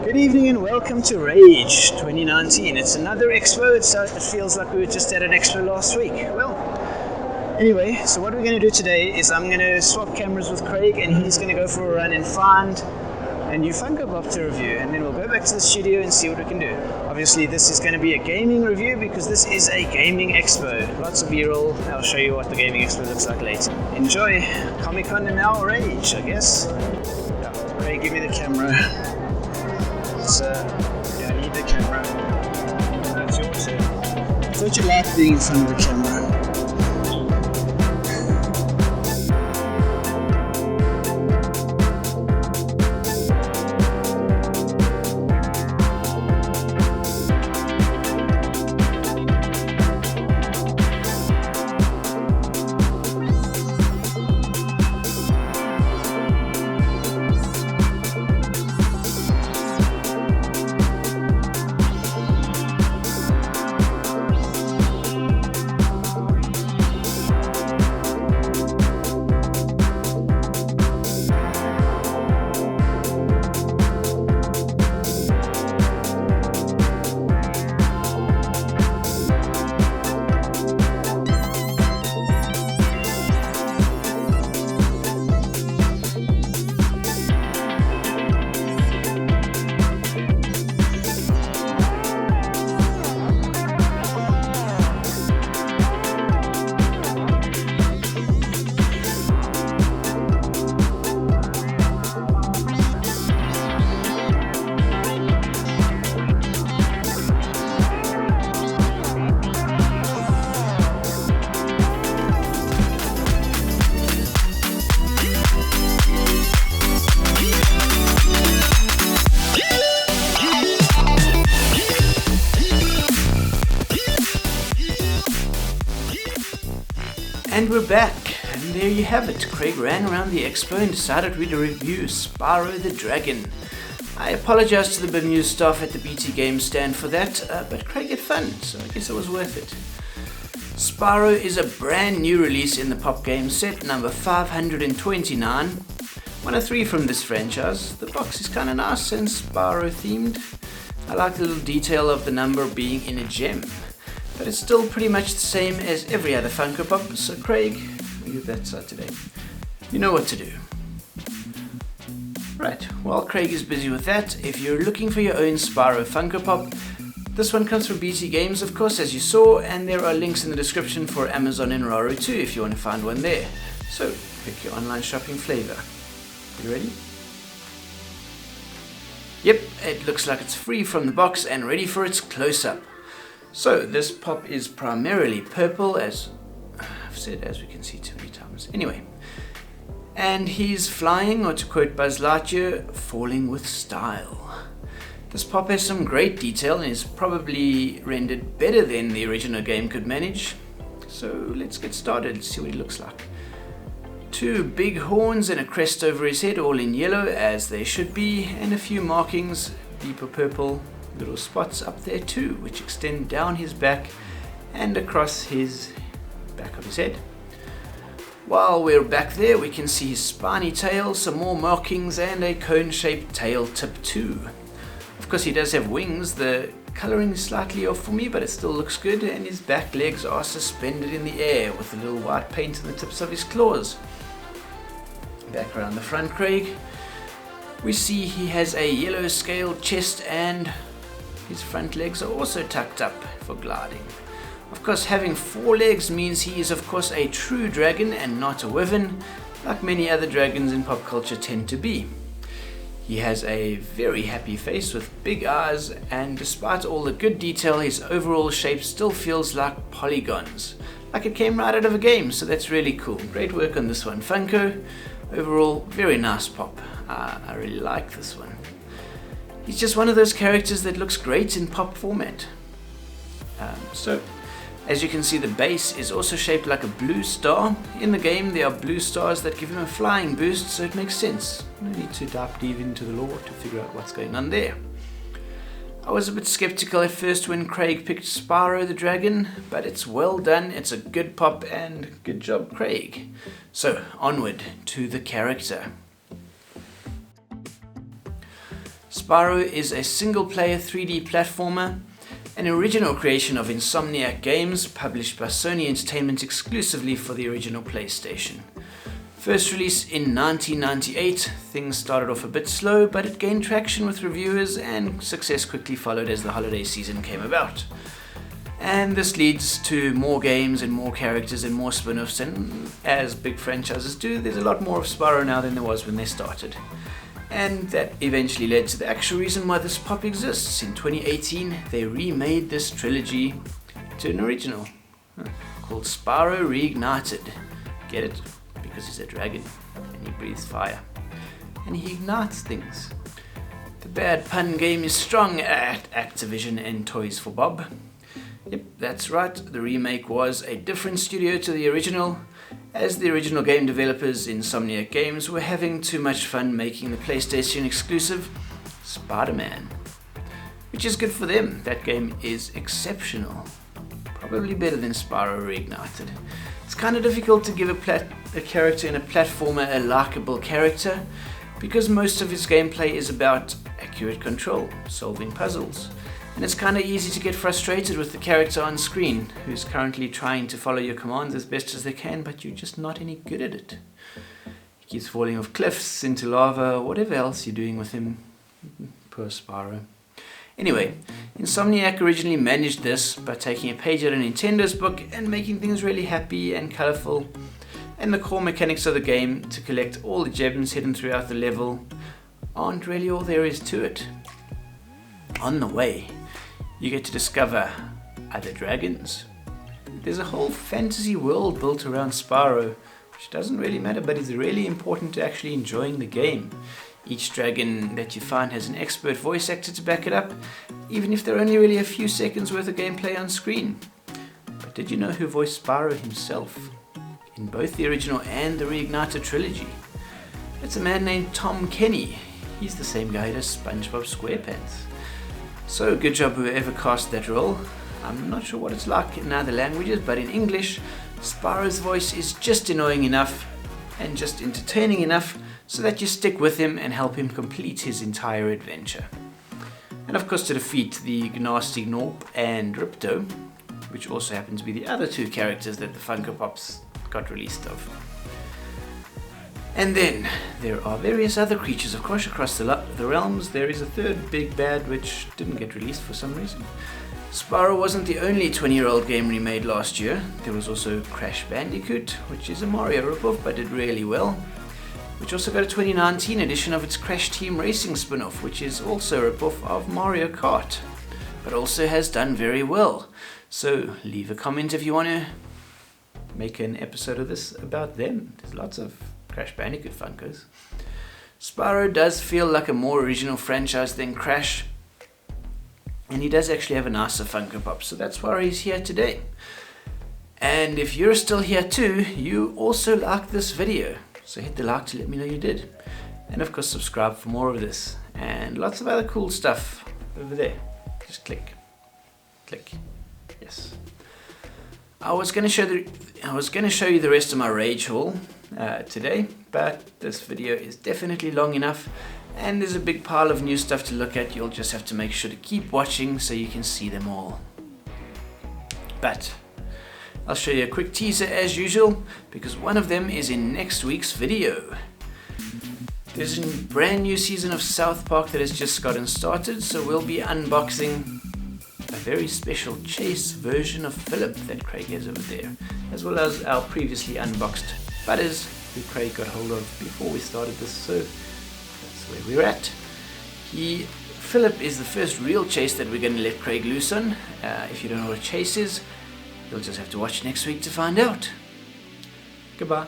Good evening and welcome to rAge 2019. It's another expo, so it feels like we were just at an expo last week. Well, anyway, so what we're going to do today is I'm going to swap cameras with Craig and he's going to go for a run and find a new Funko Pop to review, and then we'll go back to the studio and see what we can do. Obviously this is going to be a gaming review because this is a Gaming Expo. Lots of b-roll. I'll show you what the Gaming Expo looks like later. Enjoy Comic Con and now rAge, I guess. Yeah, Craig, give me the camera. So, yeah, I need the camera. That's your turn. I thought you liked being in front of the camera. And we're back, and there you have it. Craig ran around the expo and decided we'd review Spyro the Dragon. I apologize to the bemused staff at the BT Games stand for that, but Craig had fun, so I guess it was worth it. Spyro is a brand new release in the Pop game set, number 529. One of 3 from this franchise. The box is kinda nice and Spyro themed. I like the little detail of the number being in a gem. But it's still pretty much the same as every other Funko Pop, so Craig, you're that side today. You know what to do. Right, while Craig is busy with that, if you're looking for your own Spyro Funko Pop, this one comes from BT Games, of course, as you saw, and there are links in the description for Amazon and Raru too if you want to find one there. So, pick your online shopping flavor. You ready? Yep, it looks like it's free from the box and ready for its close-up. So this pop is primarily purple, as I've said, as we can see too many times. Anyway, and he's flying, or to quote Buzz Lightyear, falling with style. This pop has some great detail and is probably rendered better than the original game could manage. So let's get started, see what he looks like. 2 big horns and a crest over his head, all in yellow as they should be, and a few markings, deeper purple. Little spots up there too, which extend down his back and across his back of his head. While we're back there, we can see his spiny tail, some more markings, and a cone-shaped tail tip too. Of course, he does have wings. The coloring is slightly off for me, but it still looks good, and his back legs are suspended in the air with a little white paint on the tips of his claws. Back around the front, Craig, we see he has a yellow scaled chest and his front legs are also tucked up for gliding. Of course, having 4 legs means he is of course a true dragon and not a wyvern, like many other dragons in pop culture tend to be. He has a very happy face with big eyes, and despite all the good detail, his overall shape still feels like polygons, like it came right out of a game, so that's really cool. Great work on this one, Funko. Overall, very nice pop. I really like this one. He's just one of those characters that looks great in pop format. So, as you can see, the base is also shaped like a blue star. In the game, there are blue stars that give him a flying boost, so it makes sense. No need to dive deep into the lore to figure out what's going on there. I was a bit skeptical at first when Craig picked Spyro the Dragon, but it's well done, it's a good pop, and good job, Craig. So, onward to the character. Spyro is a single-player 3D platformer, an original creation of Insomniac Games, published by Sony Entertainment exclusively for the original PlayStation. First released in 1998, things started off a bit slow, but it gained traction with reviewers and success quickly followed as the holiday season came about. And this leads to more games and more characters and more spin-offs, and as big franchises do, there's a lot more of Spyro now than there was when they started. And that eventually led to the actual reason why this pop exists. In 2018, they remade this trilogy to an original called Spyro Reignited. Get it? Because he's a dragon and he breathes fire and he ignites things. The bad pun game is strong at Activision and Toys for Bob. Yep, that's right, the remake was a different studio to the original, as the original game developers, Insomniac Games, were having too much fun making the PlayStation exclusive Spider-Man. Which is good for them, that game is exceptional. Probably better than Spyro Reignited. It's kind of difficult to give a character in a platformer a likable character, because most of his gameplay is about accurate control, solving puzzles. And it's kind of easy to get frustrated with the character on screen, who's currently trying to follow your commands as best as they can, but you're just not any good at it. He keeps falling off cliffs, into lava, whatever else you're doing with him. Poor Spyro. Anyway, Insomniac originally managed this by taking a page out of Nintendo's book and making things really happy and colourful, and the core mechanics of the game to collect all the gems hidden throughout the level aren't really all there is to it. On the way, you get to discover other dragons. There's a whole fantasy world built around Spyro, which doesn't really matter, but is really important to actually enjoying the game. Each dragon that you find has an expert voice actor to back it up, even if they're only really a few seconds worth of gameplay on screen. But did you know who voiced Spyro himself in both the original and the Reignited trilogy? It's a man named Tom Kenny. He's the same guy as SpongeBob SquarePants. So good job whoever cast that role. I'm not sure what it's like in other languages, but in English, Spyro's voice is just annoying enough and just entertaining enough so that you stick with him and help him complete his entire adventure. And of course, to defeat the Gnasty Gnorp and Ripto, which also happen to be the other two characters that the Funko Pops got released of. And then there are various other creatures, of course, across the realms. There is a third big bad which didn't get released for some reason. Spyro wasn't the only 20-year-old game remade last year. There was also Crash Bandicoot, which is a Mario ripoff but did really well, which also got a 2019 edition of its Crash Team Racing spin-off, which is also a ripoff of Mario Kart, but also has done very well. So leave a comment if you want to make an episode of this about them. There's lots of Crash Bandicoot Funkos. Spyro does feel like a more original franchise than Crash, and he does actually have a nicer Funko Pop, so that's why he's here today. And if you're still here too, you also like this video, so hit the like to let me know you did. And of course subscribe for more of this, and lots of other cool stuff over there. Just click. Yes. I was going to show you the rest of my rAge haul today, but this video is definitely long enough, and there's a big pile of new stuff to look at. You'll just have to make sure to keep watching so you can see them all. But I'll show you a quick teaser as usual, because one of them is in next week's video. There's a brand new season of South Park that has just gotten started, so we'll be unboxing a very special chase version of Philip that Craig has over there, as well as our previously unboxed Butters, who Craig got hold of before we started this, so that's where we're at. Philip is the first real chase that we're going to let Craig loose on. If you don't know what a chase is, you'll just have to watch next week to find out. Goodbye.